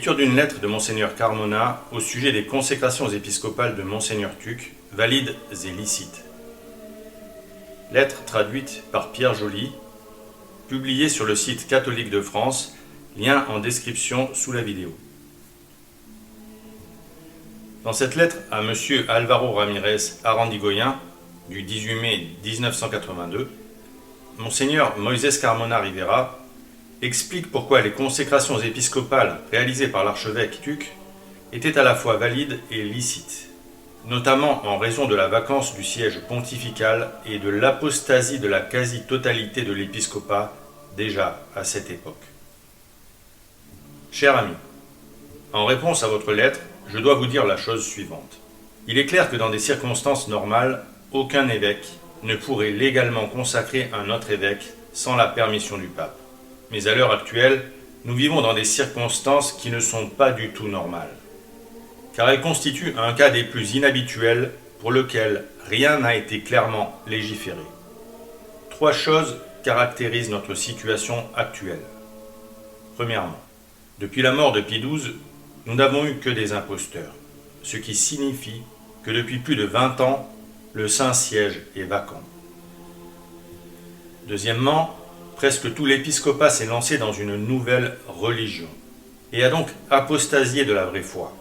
Lecture d'une lettre de Monseigneur Carmona au sujet des consécrations épiscopales de Monseigneur Tuc, valides et licites. Lettre traduite par Pierre Joly, publiée sur le site catholique de France, lien en description sous la vidéo. Dans cette lettre à M. Álvaro Ramírez Arandigoyen, du 18 mai 1982, Monseigneur Moisés Carmona Rivera explique pourquoi les consécrations épiscopales réalisées par l'archevêque Tuc étaient à la fois valides et licites, notamment en raison de la vacance du siège pontifical et de l'apostasie de la quasi-totalité de l'épiscopat déjà à cette époque. Cher ami, en réponse à votre lettre, je dois vous dire la chose suivante. Il est clair que dans des circonstances normales, aucun évêque ne pourrait légalement consacrer un autre évêque sans la permission du pape. Mais à l'heure actuelle, nous vivons dans des circonstances qui ne sont pas du tout normales, car elles constituent un cas des plus inhabituels pour lequel rien n'a été clairement légiféré. Trois choses caractérisent notre situation actuelle. Premièrement, depuis la mort de Pie XII, nous n'avons eu que des imposteurs, ce qui signifie que depuis plus de 20 ans, le Saint-Siège est vacant. Deuxièmement, presque tout l'épiscopat s'est lancé dans une nouvelle religion et a donc apostasié de la vraie foi,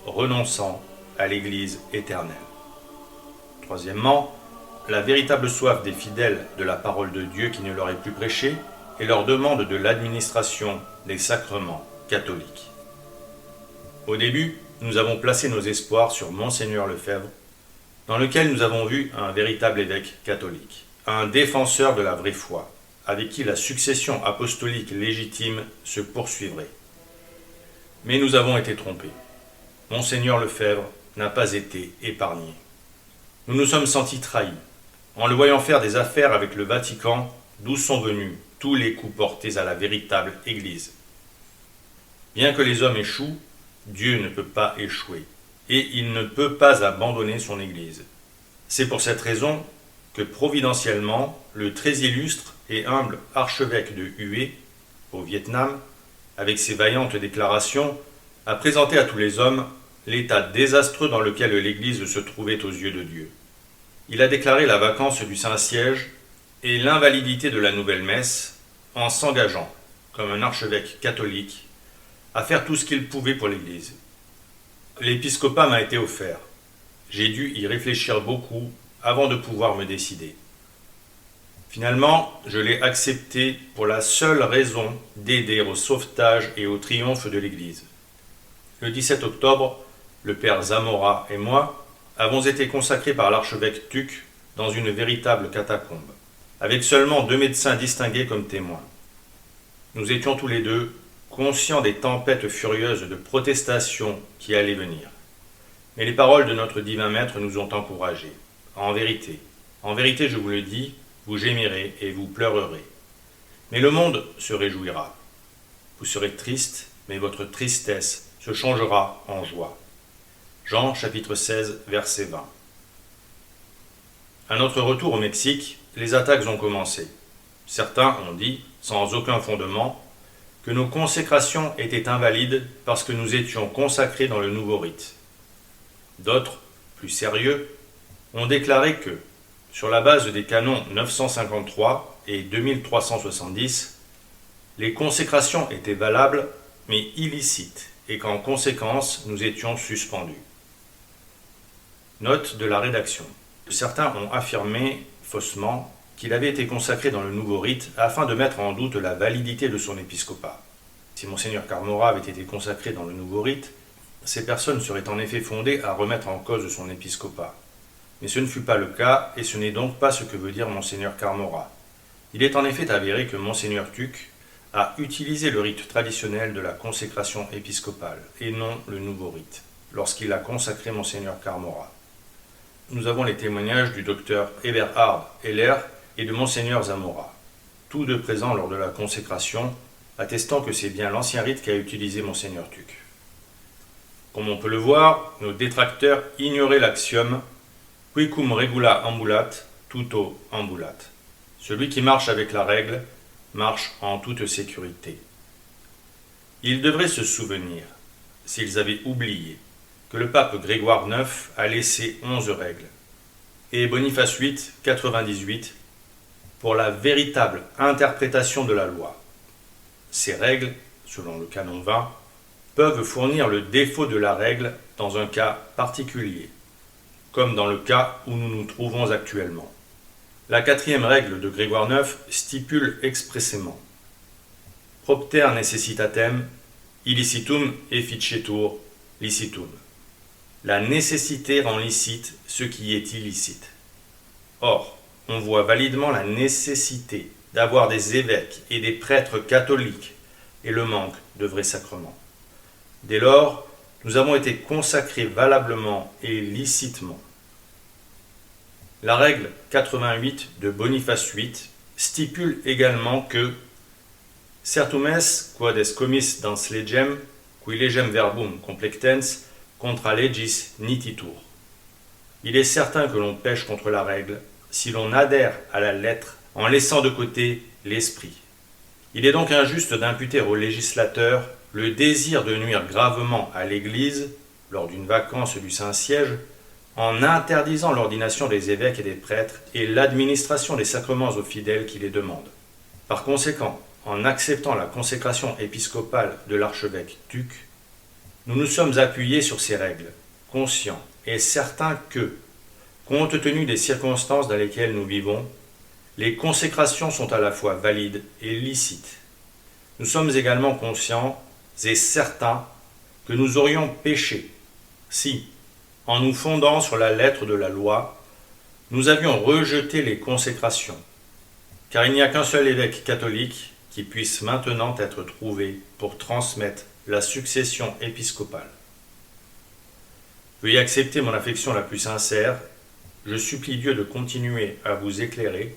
renonçant à l'Église éternelle. Troisièmement, la véritable soif des fidèles de la parole de Dieu qui ne leur est plus prêchée et leur demande de l'administration des sacrements catholiques. Au début, nous avons placé nos espoirs sur Monseigneur Lefebvre, dans lequel nous avons vu un véritable évêque catholique, un défenseur de la vraie foi, avec qui la succession apostolique légitime se poursuivrait. Mais nous avons été trompés. Monseigneur Lefebvre n'a pas été épargné. Nous nous sommes sentis trahis, en le voyant faire des affaires avec le Vatican, d'où sont venus tous les coups portés à la véritable Église. Bien que les hommes échouent, Dieu ne peut pas échouer, et il ne peut pas abandonner son Église. C'est pour cette raison que providentiellement, le très illustre et humble archevêque de Hue, au Vietnam, avec ses vaillantes déclarations, a présenté à tous les hommes l'état désastreux dans lequel l'Église se trouvait aux yeux de Dieu. Il a déclaré la vacance du Saint-Siège et l'invalidité de la nouvelle messe en s'engageant, comme un archevêque catholique, à faire tout ce qu'il pouvait pour l'Église. L'épiscopat m'a été offert. J'ai dû y réfléchir beaucoup avant de pouvoir me décider. Finalement, je l'ai accepté pour la seule raison d'aider au sauvetage et au triomphe de l'Église. Le 17 octobre, le père Zamora et moi avons été consacrés par l'archevêque Tuc dans une véritable catacombe, avec seulement 2 médecins distingués comme témoins. Nous étions tous les deux conscients des tempêtes furieuses de protestation qui allaient venir. Mais les paroles de notre divin maître nous ont encouragés. En vérité, je vous le dis, vous gémirez et vous pleurerez. Mais le monde se réjouira. Vous serez triste, mais votre tristesse se changera en joie. Jean chapitre 16, verset 20. À notre retour au Mexique, les attaques ont commencé. Certains ont dit, sans aucun fondement, que nos consécrations étaient invalides parce que nous étions consacrés dans le nouveau rite. D'autres, plus sérieux, ont déclaré que, sur la base des canons 953 et 2370, les consécrations étaient valables mais illicites et qu'en conséquence nous étions suspendus. Note de la rédaction. Certains ont affirmé, faussement, qu'il avait été consacré dans le nouveau rite afin de mettre en doute la validité de son épiscopat. Si Monseigneur Carmona avait été consacré dans le nouveau rite, ces personnes seraient en effet fondées à remettre en cause son épiscopat. Mais ce ne fut pas le cas, et ce n'est donc pas ce que veut dire Monseigneur Carmona. Il est en effet avéré que Monseigneur Tuc a utilisé le rite traditionnel de la consécration épiscopale, et non le nouveau rite, lorsqu'il a consacré Monseigneur Carmona. Nous avons les témoignages du docteur Eberhard Heller et de Monseigneur Zamora, tous deux présents lors de la consécration, attestant que c'est bien l'ancien rite qu'a utilisé Monseigneur Tuc. Comme on peut le voir, nos détracteurs ignoraient l'axiome « Quicum regula ambulat, tutto ambulat ». Celui qui marche avec la règle marche en toute sécurité. Ils devraient se souvenir s'ils avaient oublié que le pape Grégoire IX a laissé 11 règles, et Boniface VIII, 98, pour la véritable interprétation de la loi. Ces règles, selon le canon 20, peuvent fournir le défaut de la règle dans un cas particulier, comme dans le cas où nous nous trouvons actuellement. La 4e règle de Grégoire IX stipule expressément « Propter necessitatem, illicitum efficetur licitum ». La nécessité rend licite ce qui est illicite. Or, on voit validement la nécessité d'avoir des évêques et des prêtres catholiques et le manque de vrais sacrements. Dès lors, nous avons été consacrés valablement et licitement. La règle 88 de Boniface VIII stipule également que certum est quod est commis dans legem, qui legem verbum complectens, contra legis nititur. Il est certain que l'on pêche contre la règle si l'on adhère à la lettre en laissant de côté l'esprit. Il est donc injuste d'imputer au législateur le désir de nuire gravement à l'Église lors d'une vacance du Saint-Siège en interdisant l'ordination des évêques et des prêtres et l'administration des sacrements aux fidèles qui les demandent. Par conséquent, en acceptant la consécration épiscopale de l'archevêque Tuc, nous nous sommes appuyés sur ces règles, conscients et certains que, compte tenu des circonstances dans lesquelles nous vivons, les consécrations sont à la fois valides et licites. Nous sommes également conscients et certains que nous aurions péché si, en nous fondant sur la lettre de la loi, nous avions rejeté les consécrations, car il n'y a qu'un seul évêque catholique qui puisse maintenant être trouvé pour transmettre la succession épiscopale. Veuillez accepter mon affection la plus sincère. Je supplie Dieu de continuer à vous éclairer,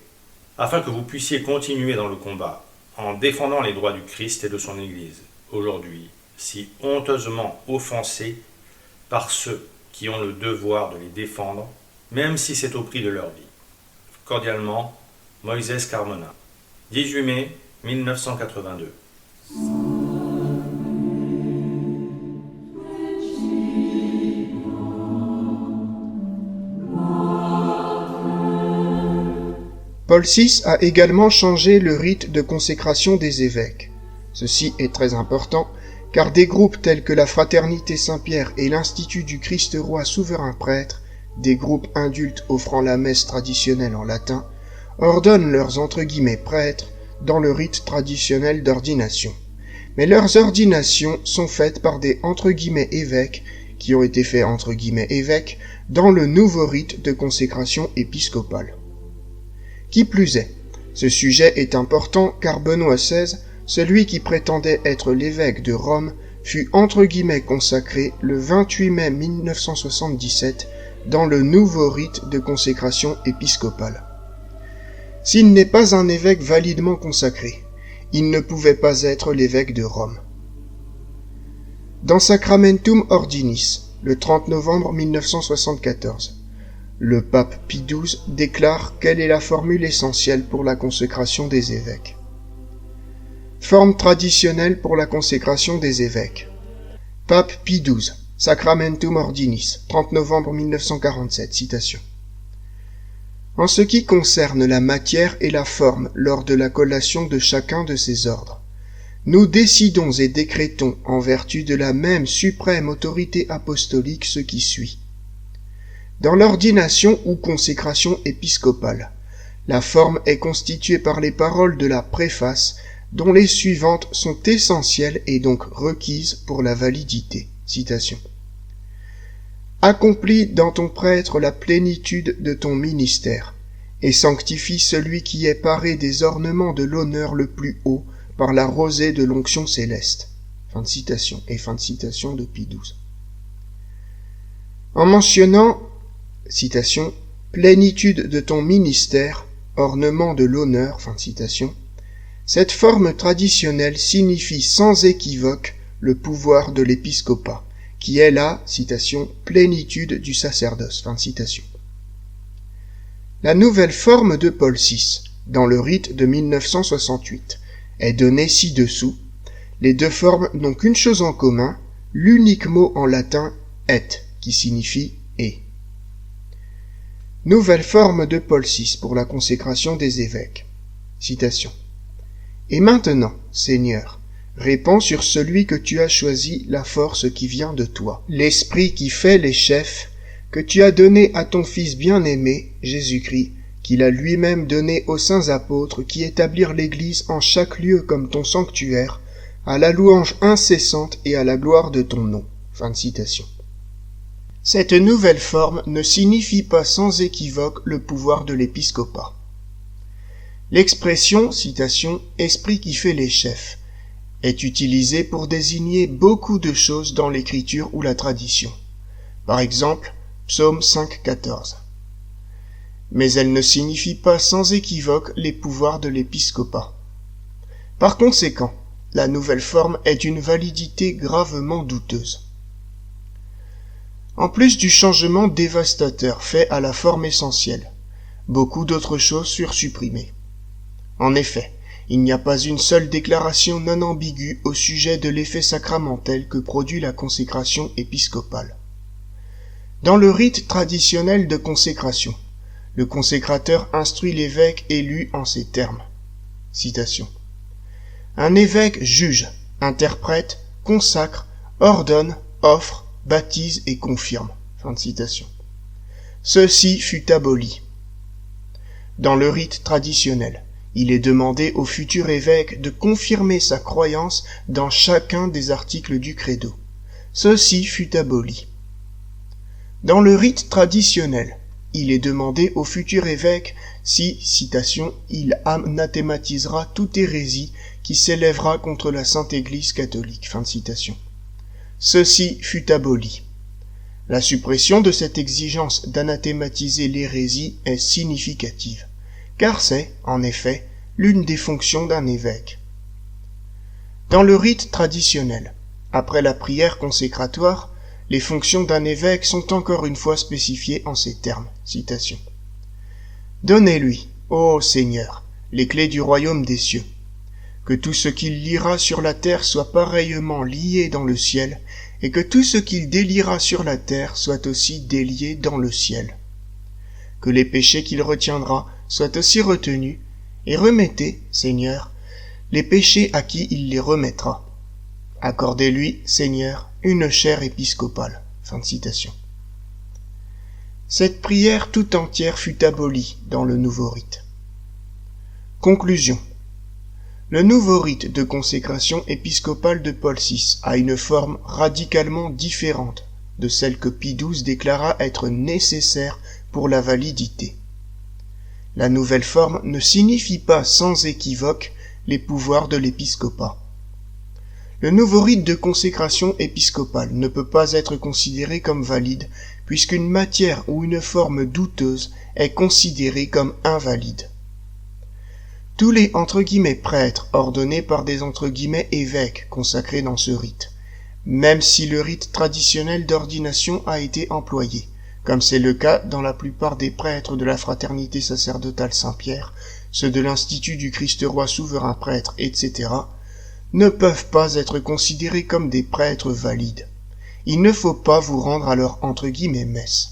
afin que vous puissiez continuer dans le combat, en défendant les droits du Christ et de son Église, aujourd'hui si honteusement offensés par ceux qui ont le devoir de les défendre, même si c'est au prix de leur vie. Cordialement, Moïse Carmona. 18 mai 1982. Paul VI a également changé le rite de consécration des évêques. Ceci est très important, car des groupes tels que la Fraternité Saint-Pierre et l'Institut du Christ Roi Souverain Prêtre, des groupes indultes offrant la messe traditionnelle en latin, ordonnent leurs « prêtres » dans le rite traditionnel d'ordination. Mais leurs ordinations sont faites par des « évêques » qui ont été faits « évêques » dans le nouveau rite de consécration épiscopale. Qui plus est, ce sujet est important car Benoît XVI, celui qui prétendait être l'évêque de Rome, fut « consacré le 28 mai 1977 dans le nouveau rite de consécration épiscopale. S'il n'est pas un évêque validement consacré, il ne pouvait pas être l'évêque de Rome. Dans Sacramentum Ordinis, le 30 novembre 1974, le pape Pie XII déclare quelle est la formule essentielle pour la consécration des évêques. Forme traditionnelle pour la consécration des évêques. Pape Pie XII, Sacramentum Ordinis, 30 novembre 1947, citation. En ce qui concerne la matière et la forme lors de la collation de chacun de ces ordres, nous décidons et décrétons en vertu de la même suprême autorité apostolique ce qui suit. Dans l'ordination ou consécration épiscopale, la forme est constituée par les paroles de la préface, dont les suivantes sont essentielles et donc requises pour la validité. Citation. Accomplis dans ton prêtre la plénitude de ton ministère, et sanctifie celui qui est paré des ornements de l'honneur le plus haut par la rosée de l'onction céleste. Fin de citation, et fin de citation de Pie XII. En mentionnant citation, plénitude de ton ministère, ornement de l'honneur, fin de citation, cette forme traditionnelle signifie sans équivoque le pouvoir de l'épiscopat, qui est la, citation, plénitude du sacerdoce, fin de citation. La nouvelle forme de Paul VI, dans le rite de 1968, est donnée ci-dessous. Les deux formes n'ont qu'une chose en commun, l'unique mot en latin et, qui signifie et. Nouvelle forme de Paul VI pour la consécration des évêques. Citation. Et maintenant, Seigneur, répands sur celui que tu as choisi la force qui vient de toi, l'esprit qui fait les chefs, que tu as donné à ton Fils bien-aimé, Jésus-Christ, qu'il a lui-même donné aux saints apôtres qui établirent l'Église en chaque lieu comme ton sanctuaire, à la louange incessante et à la gloire de ton nom. Fin de citation. Cette nouvelle forme ne signifie pas sans équivoque le pouvoir de l'épiscopat. L'expression, citation, « esprit qui fait les chefs » est utilisée pour désigner beaucoup de choses dans l'écriture ou la tradition. Par exemple, Psaume 5,14. Mais elle ne signifie pas sans équivoque les pouvoirs de l'épiscopat. Par conséquent, la nouvelle forme est d'une validité gravement douteuse. En plus du changement dévastateur fait à la forme essentielle, beaucoup d'autres choses furent supprimées. En effet, il n'y a pas une seule déclaration non ambiguë au sujet de l'effet sacramentel que produit la consécration épiscopale. Dans le rite traditionnel de consécration, le consécrateur instruit l'évêque élu en ces termes. Citation. Un évêque juge, interprète, consacre, ordonne, offre, baptise et confirme. Fin de citation. Ceci fut aboli. Dans le rite traditionnel, il est demandé au futur évêque de confirmer sa croyance dans chacun des articles du credo. Ceci fut aboli. Dans le rite traditionnel, il est demandé au futur évêque si, citation, il anathématisera toute hérésie qui s'élèvera contre la Sainte Église catholique. Fin de citation. Ceci fut aboli. La suppression de cette exigence d'anathématiser l'hérésie est significative, car c'est, en effet, l'une des fonctions d'un évêque. Dans le rite traditionnel, après la prière consécratoire, les fonctions d'un évêque sont encore une fois spécifiées en ces termes. Citation. Donnez-lui, ô Seigneur, les clés du royaume des cieux. Que tout ce qu'il liera sur la terre soit pareillement lié dans le ciel, et que tout ce qu'il déliera sur la terre soit aussi délié dans le ciel. Que les péchés qu'il retiendra soient aussi retenus, et remettez, Seigneur, les péchés à qui il les remettra. Accordez-lui, Seigneur, une chaire épiscopale. Fin de citation. Cette prière tout entière fut abolie dans le nouveau rite. Conclusion. Le nouveau rite de consécration épiscopale de Paul VI a une forme radicalement différente de celle que Pie XII déclara être nécessaire pour la validité. La nouvelle forme ne signifie pas sans équivoque les pouvoirs de l'épiscopat. Le nouveau rite de consécration épiscopale ne peut pas être considéré comme valide puisqu'une matière ou une forme douteuse est considérée comme invalide. Tous les « prêtres » ordonnés par des « évêques » consacrés dans ce rite, même si le rite traditionnel d'ordination a été employé, comme c'est le cas dans la plupart des prêtres de la fraternité sacerdotale Saint-Pierre, ceux de l'Institut du Christ-Roi souverain prêtre, etc., ne peuvent pas être considérés comme des prêtres valides. Il ne faut pas vous rendre à leur « messe ».